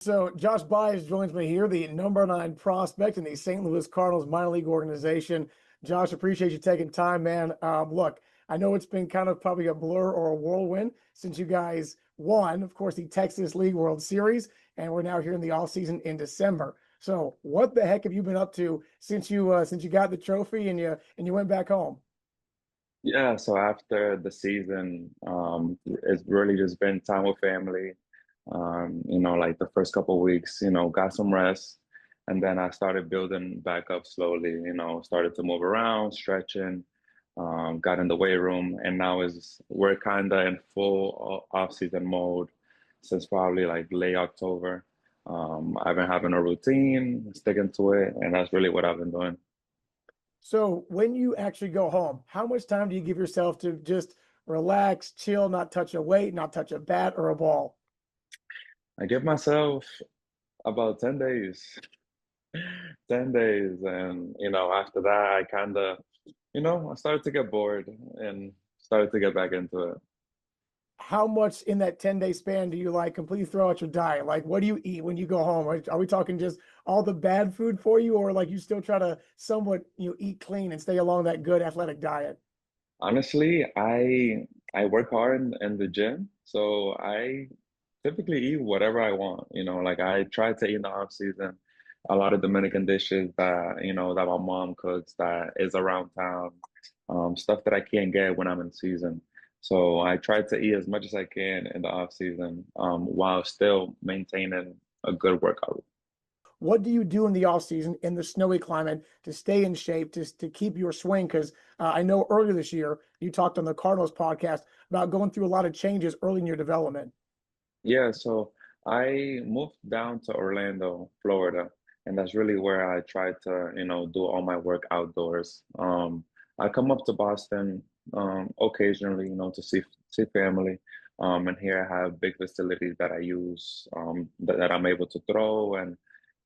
So Josh Baez joins me here, the number 9 prospect in the St. Louis Cardinals minor league organization. Josh, appreciate you taking time, man. Look, I know it's been kind of probably a blur or a whirlwind since you guys won, of course, the Texas League World Series, and we're now here in the offseason in December. So, what the heck have you been up to since you got the trophy and you went back home? Yeah, so after the season, it's really just been time with family. Like the first couple of weeks, got some rest. And then I started building back up slowly, started to move around, stretching, got in the weight room, and now is we're kind of in full off-season mode since probably like late October. I've been having a routine, sticking to it, and that's really what I've been doing. So when you actually go home, how much time do you give yourself to just relax, chill, not touch a weight, not touch a bat or a ball? I give myself about 10 days. 10 days. And, after that, I kind of, I started to get bored and started to get back into it. How much in that 10-day span do you like completely throw out your diet? Like, what do you eat when you go home? Are we talking just all the bad food for you, or like you still try to somewhat, eat clean and stay along that good athletic diet? Honestly, I work hard in the gym, so I typically eat whatever I want. Like I try to eat in the off season a lot of Dominican dishes that, that my mom cooks that is around town, stuff that I can't get when I'm in season. So I try to eat as much as I can in the off season, while still maintaining a good workout. What do you do in the off season in the snowy climate to stay in shape, to keep your swing? Because I know earlier this year you talked on the Cardinals podcast about going through a lot of changes early in your development. Yeah, so I moved down to Orlando, Florida, and that's really where I try to, do all my work outdoors. I come up to Boston occasionally, to see family. And here I have big facilities that I use, that I'm able to throw and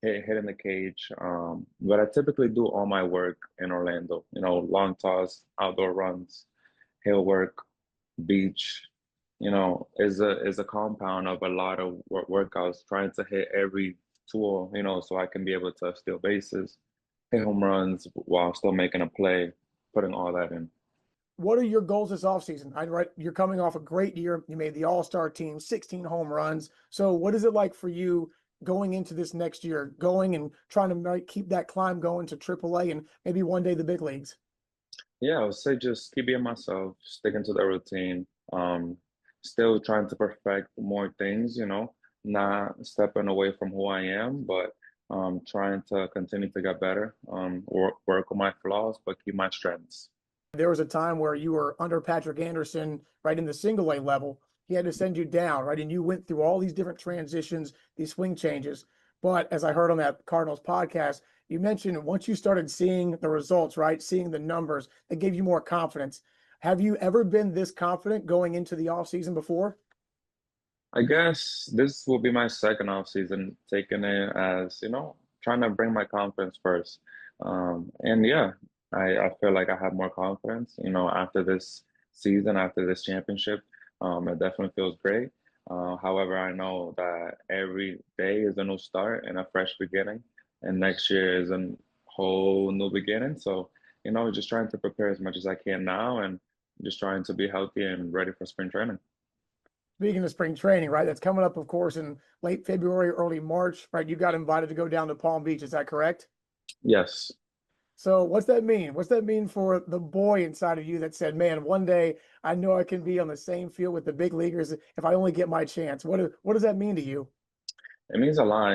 hit in the cage. But I typically do all my work in Orlando, long toss, outdoor runs, hill work, beach, is a compound of a lot of workouts, trying to hit every tool, so I can be able to steal bases, hit home runs while still making a play, putting all that in. What are your goals this offseason? You're coming off a great year. You made the All-Star team, 16 home runs. So what is it like for you going into this next year, going and trying to keep that climb going to AAA and maybe one day the big leagues? Yeah, I would say just keep being myself, sticking to the routine, still trying to perfect more things, not stepping away from who I am, but trying to continue to get better, work on my flaws, but keep my strengths. There was a time where you were under Patrick Anderson, right in the single A level. He had to send you down, right? And you went through all these different transitions, these swing changes. But as I heard on that Cardinals podcast, you mentioned once you started seeing the results, right? Seeing the numbers, that gave you more confidence. Have you ever been this confident going into the offseason before? I guess this will be my second off season, taking it as, trying to bring my confidence first. And yeah, I feel like I have more confidence, after this season, after this championship. It definitely feels great. However, I know that every day is a new start and a fresh beginning, and next year is a whole new beginning. So, just trying to prepare as much as I can now and just trying to be healthy and ready for spring training. Speaking of spring training, right? That's coming up, of course, in late February, early March, right? You got invited to go down to Palm Beach. Is that correct? Yes. So what's that mean? What's that mean for the boy inside of you that said, "Man, one day I know I can be on the same field with the big leaguers if I only get my chance." What does that mean to you? It means a lot,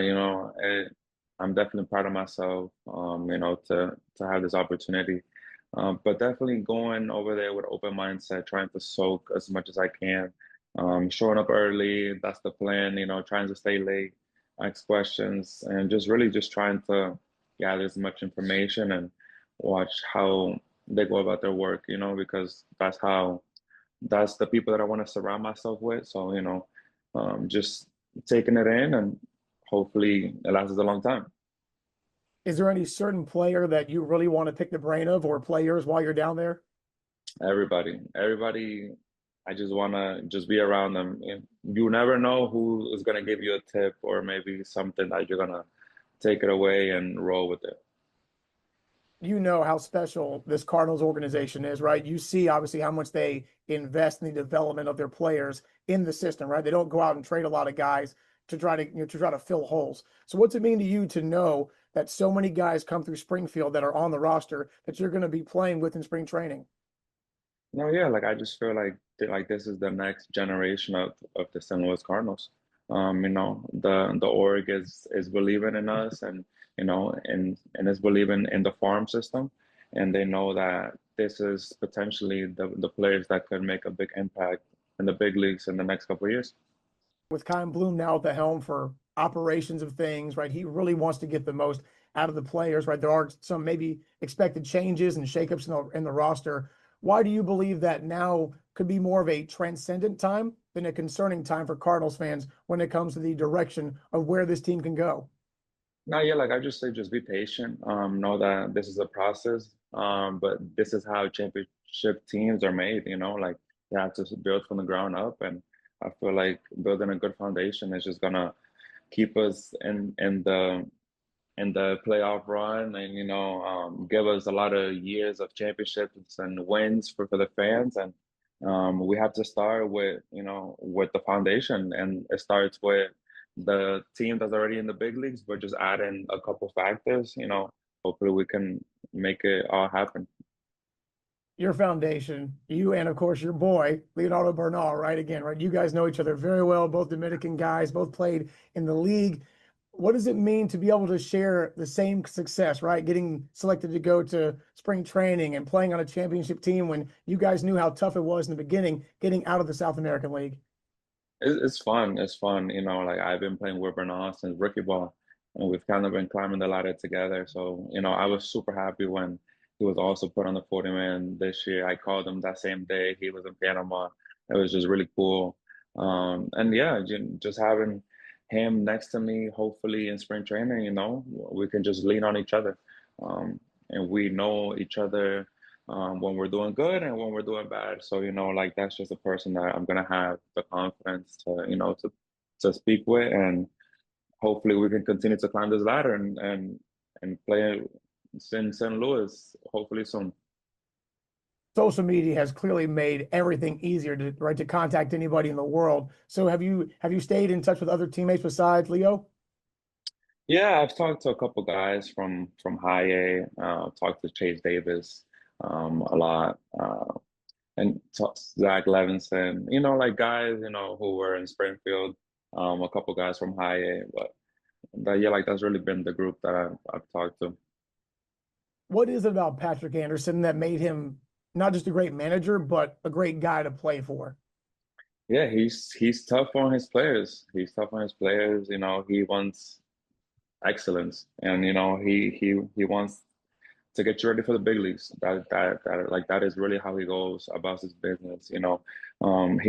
I'm definitely proud of myself, to have this opportunity. But definitely going over there with open mindset, trying to soak as much as I can. Showing up early, that's the plan, trying to stay late, ask questions, and just really just trying to gather as much information and watch how they go about their work, because that's the people that I want to surround myself with. So, just taking it in and hopefully it lasts a long time. Is there any certain player that you really want to pick the brain of or players while you're down there? Everybody I just want to just be around them. You never know who is going to give you a tip or maybe something that you're going to take it away and roll with it. You know how special this Cardinals organization is, right? You see obviously how much they invest in the development of their players in the system, right? They don't go out and trade a lot of guys to try to to try to fill holes. So what's it mean to you to know that so many guys come through Springfield that are on the roster that you're going to be playing with in spring training? No, yeah, like I just feel like like this is the next generation of the St. Louis Cardinals. The org is believing in us, and and is believing in the farm system, and they know that this is potentially the players that could make a big impact in the big leagues in the next couple of years. With Kyle Bloom now at the helm for operations of things, right? He really wants to get the most out of the players, right? There are some maybe expected changes and shakeups in the roster. Why do you believe that now could be more of a transcendent time than a concerning time for Cardinals fans when it comes to the direction of where this team can go? No, yeah, like I just say, just be patient. Know that this is a process. But this is how championship teams are made. Like you have to build from the ground up, and I feel like building a good foundation is just gonna keep us in the playoff run, and give us a lot of years of championships and wins for the fans. And we have to start with with the foundation, and it starts with the team that's already in the big leagues, but just add in a couple factors. Hopefully we can make it all happen. Your foundation, you and of course your boy, Leonardo Bernal, right? Again, right? You guys know each other very well, both Dominican guys, both played in the league. What does it mean to be able to share the same success, right? Getting selected to go to spring training and playing on a championship team when you guys knew how tough it was in the beginning, getting out of the South American League. It's fun. It's fun. Like I've been playing with Bernal since rookie ball, and we've kind of been climbing the ladder together. So, I was super happy when he was also put on the 40 man this year. I called him that same day. He was in Panama. It was just really cool. And yeah, just having him next to me, hopefully in spring training, we can just lean on each other. And we know each other when we're doing good and when we're doing bad. So, like that's just a person that I'm gonna have the confidence to, to speak with, and hopefully we can continue to climb this ladder and play in St. Louis hopefully soon. Social media has clearly made everything easier to right to contact anybody in the world. So have you stayed in touch with other teammates besides Leo? Yeah, I've talked to a couple guys from high A, talked to Chase Davis a lot, and Zach Levinson, like guys, who were in Springfield, a couple guys from high A, but yeah, like that's really been the group that I've talked to. What is it about Patrick Anderson that made him not just a great manager, but a great guy to play for? Yeah, he's tough on his players. He's tough on his players. He wants excellence, and he wants to get you ready for the big leagues. That is really how he goes about his business. He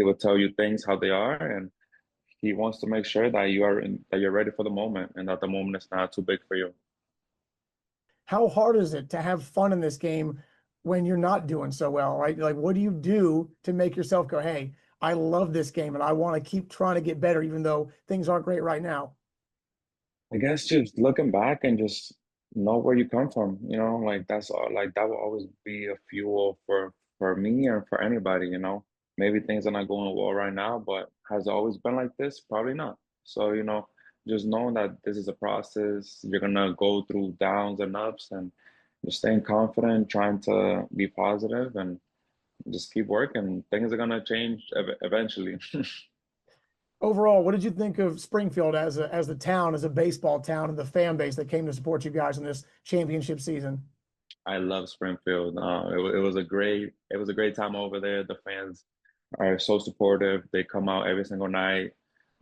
will tell you things how they are, and he wants to make sure that that you're ready for the moment, and that the moment is not too big for you. How hard is it to have fun in this game when you're not doing so well, right? Like, what do you do to make yourself go, hey, I love this game and I want to keep trying to get better, even though things aren't great right now? I guess just looking back and just know where you come from, like that's all, like that will always be a fuel for me or for anybody, Maybe things are not going well right now, but has it always been like this? Probably not. So, just knowing that this is a process, you're gonna go through downs and ups, and just staying confident, trying to be positive and just keep working. Things are gonna change eventually. Overall, what did you think of Springfield as the town, as a baseball town, and the fan base that came to support you guys in this championship season? I love Springfield. It was a great time over there. The fans are so supportive. They come out every single night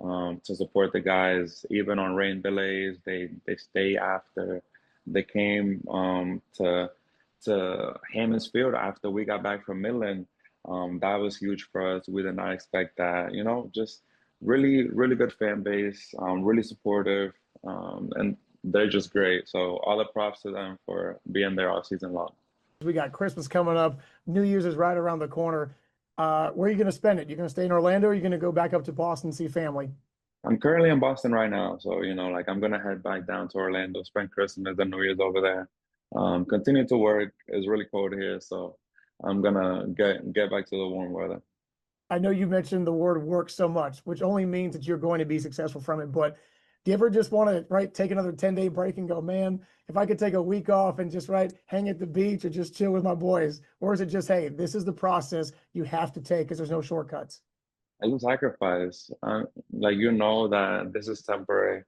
to support the guys, even on rain delays. They stay after. They came to Hammons Field after we got back from Midland. That was huge for us. We did not expect that. Just really, really good fan base. Really supportive, and they're just great. So all the props to them for being there all season long. We got Christmas coming up. New Year's is right around the corner. Where are you going to spend it? You're going to stay in Orlando, or are you going to go back up to Boston and see family? I'm currently in Boston right now, so like I'm gonna head back down to Orlando, spend Christmas and New Year's over there. Continue to work. It's really cold here, so I'm gonna get back to the warm weather. I know you mentioned the word work so much, which only means that you're going to be successful from it. But do you ever just want to, right, take another 10-day break and go, man, if I could take a week off and just, right, hang at the beach or just chill with my boys? Or is it just, hey, this is the process you have to take because there's no shortcuts? It's a sacrifice. Like that this is temporary,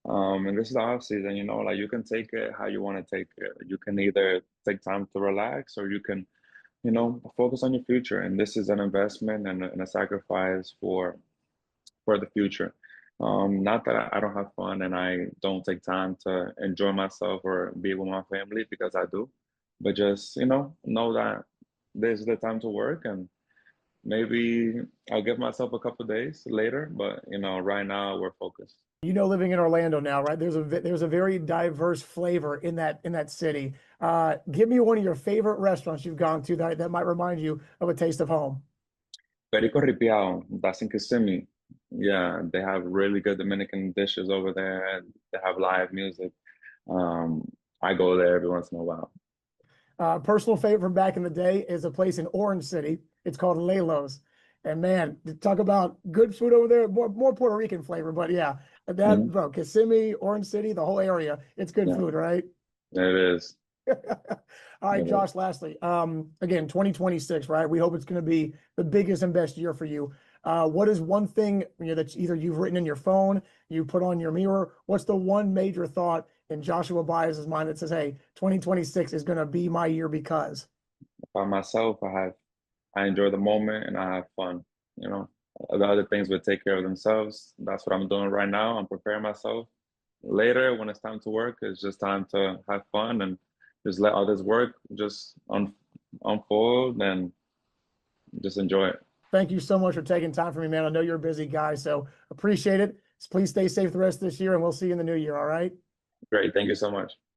and this is the off season. Like you can take it how you want to take it. You can either take time to relax, or you can focus on your future. And this is an investment and a sacrifice for the future. Not that I don't have fun and I don't take time to enjoy myself or be with my family, because I do, but just know that this is the time to work, and maybe I'll give myself a couple days later. But right now we're focused. Living in Orlando now, right? There's a very diverse flavor in that city. Give me one of your favorite restaurants you've gone to that might remind you of a taste of home. Perico Ripiao, that's in Kissimmee. Yeah, they have really good Dominican dishes over there, and they have live music. I go there every once in a while. Personal favorite from back in the day is a place in Orange City. It's called Lelo's. And man, talk about good food over there, more Puerto Rican flavor. But yeah, that Mhm. bro, Kissimmee, Orange City, the whole area, it's good Yeah, food, right? it is. All right, It is. Josh, lastly, again, 2026, right? We hope it's going to be the biggest and best year for you. What is one thing, that either you've written in your phone, you put on your mirror? What's the one major thought in Joshua Baez's mind that says, hey, 2026 is going to be my year because? By myself, I enjoy the moment and I have fun. You know, the other things will take care of themselves. That's what I'm doing right now. I'm preparing myself. Later, when it's time to work, it's just time to have fun and just let all this work just unfold and just enjoy it. Thank you so much for taking time for me, man. I know you're a busy guy, so appreciate it. Please stay safe the rest of this year, and we'll see you in the new year. All right. Great. Thank you so much.